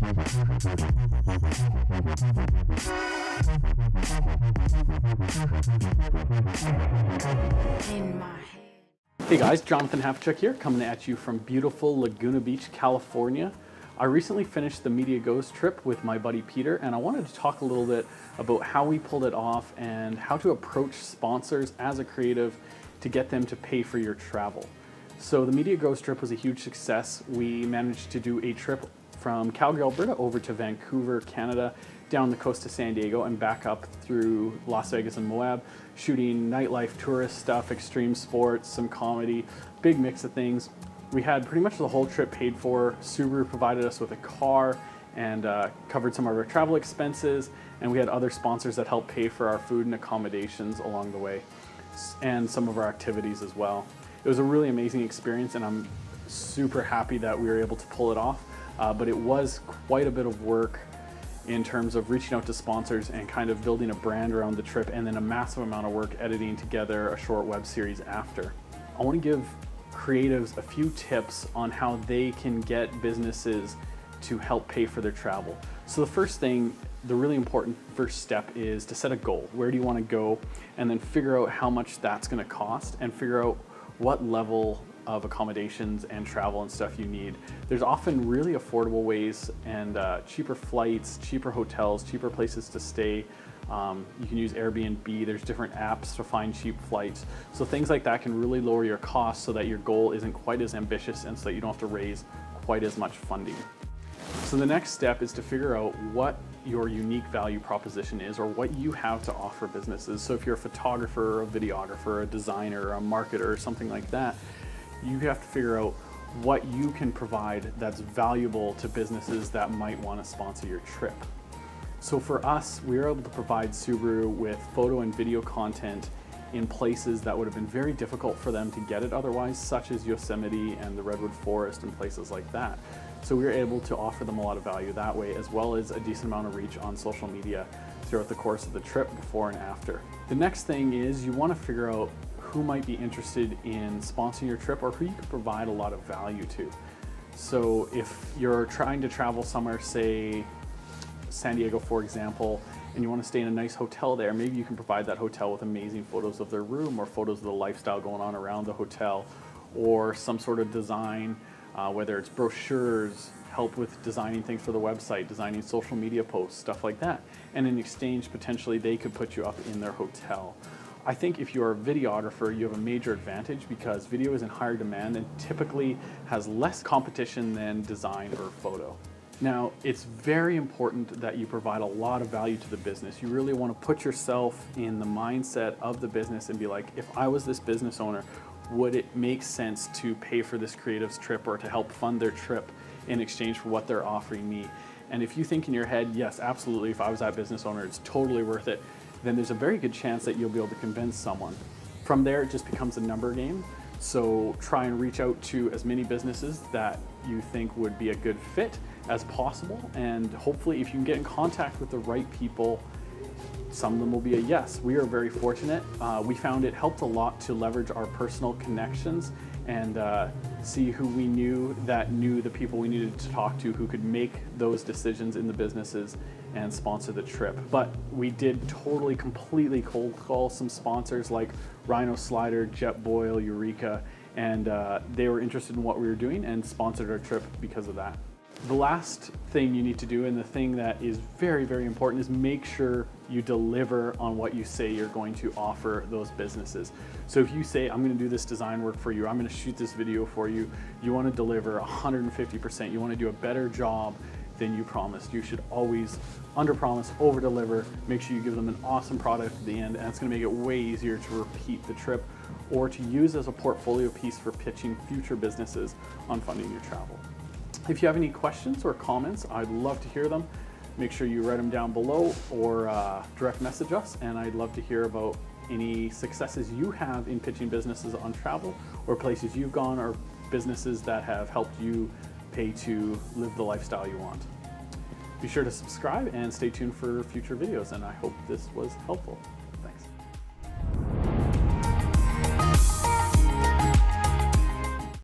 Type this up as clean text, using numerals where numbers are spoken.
In my head. Hey guys, Jonathan Hafichuk here, coming at you from beautiful Laguna Beach, California. I recently finished the Media Goes trip with my buddy Peter, and I wanted to talk a little bit about how we pulled it off and how to approach sponsors as a creative to get them to pay for your travel. So the Media Goes trip was a huge success. We managed to do a trip from Calgary, Alberta over to Vancouver, Canada, down the coast to San Diego and back up through Las Vegas and Moab, shooting nightlife, tourist stuff, extreme sports, some comedy, big mix of things. We had pretty much the whole trip paid for. Subaru provided us with a car and covered some of our travel expenses, and we had other sponsors that helped pay for our food and accommodations along the way, and some of our activities as well. It was a really amazing experience, and I'm super happy that we were able to pull it off, but it was quite a bit of work in terms of reaching out to sponsors and kind of building a brand around the trip, and then a massive amount of work editing together a short web series after. I want to give creatives a few tips on how they can get businesses to help pay for their travel. So the first thing, the really important first step, is to set a goal. Where do you want to go? And then figure out how much that's going to cost, and figure out what level of accommodations and travel and stuff you need. There's often really affordable ways and cheaper flights, cheaper hotels, cheaper places to stay. You can use Airbnb, there's different apps to find cheap flights. So things like that can really lower your costs so that your goal isn't quite as ambitious and so that you don't have to raise quite as much funding. So the next step is to figure out what your unique value proposition is, or what you have to offer businesses. So if you're a photographer, a videographer, a designer, a marketer, or something like that, you have to figure out what you can provide that's valuable to businesses that might want to sponsor your trip. So for us, we were able to provide Subaru with photo and video content in places that would have been very difficult for them to get it otherwise, such as Yosemite and the Redwood Forest and places like that. So we were able to offer them a lot of value that way, as well as a decent amount of reach on social media throughout the course of the trip, before and after. The next thing is you want to figure out who might be interested in sponsoring your trip, or who you could provide a lot of value to. So if you're trying to travel somewhere, say San Diego for example, and you want to stay in a nice hotel there, maybe you can provide that hotel with amazing photos of their room, or photos of the lifestyle going on around the hotel, or some sort of design, whether it's brochures, help with designing things for the website, designing social media posts, stuff like that. And in exchange, potentially they could put you up in their hotel. I think if you're a videographer, you have a major advantage because video is in higher demand and typically has less competition than design or photo. Now, it's very important that you provide a lot of value to the business. You really want to put yourself in the mindset of the business and be like, if I was this business owner, would it make sense to pay for this creative's trip or to help fund their trip in exchange for what they're offering me? And if you think in your head, yes, absolutely, if I was that business owner, it's totally worth it, then there's a very good chance that you'll be able to convince someone. From there, it just becomes a number game. So try and reach out to as many businesses that you think would be a good fit as possible. And hopefully if you can get in contact with the right people, some of them will be a yes. We are very fortunate. We found it helped a lot to leverage our personal connections and see who we knew that knew the people we needed to talk to, who could make those decisions in the businesses and sponsor the trip. But we did totally, completely cold call some sponsors like Rhino Slider, Jet Boil, Eureka, and they were interested in what we were doing and sponsored our trip because of that. The last thing you need to do, and the thing that is very, very important, is make sure you deliver on what you say you're going to offer those businesses. So if you say, I'm going to do this design work for you, I'm going to shoot this video for you, you want to deliver 150%, you want to do a better job than you promised. You should always under-promise, over-deliver, make sure you give them an awesome product at the end, and it's going to make it way easier to repeat the trip or to use as a portfolio piece for pitching future businesses on funding your travel. If you have any questions or comments, I'd love to hear them. Make sure you write them down below or direct message us, and I'd love to hear about any successes you have in pitching businesses on travel, or places you've gone, or businesses that have helped you pay to live the lifestyle you want. Be sure to subscribe and stay tuned for future videos, and I hope this was helpful.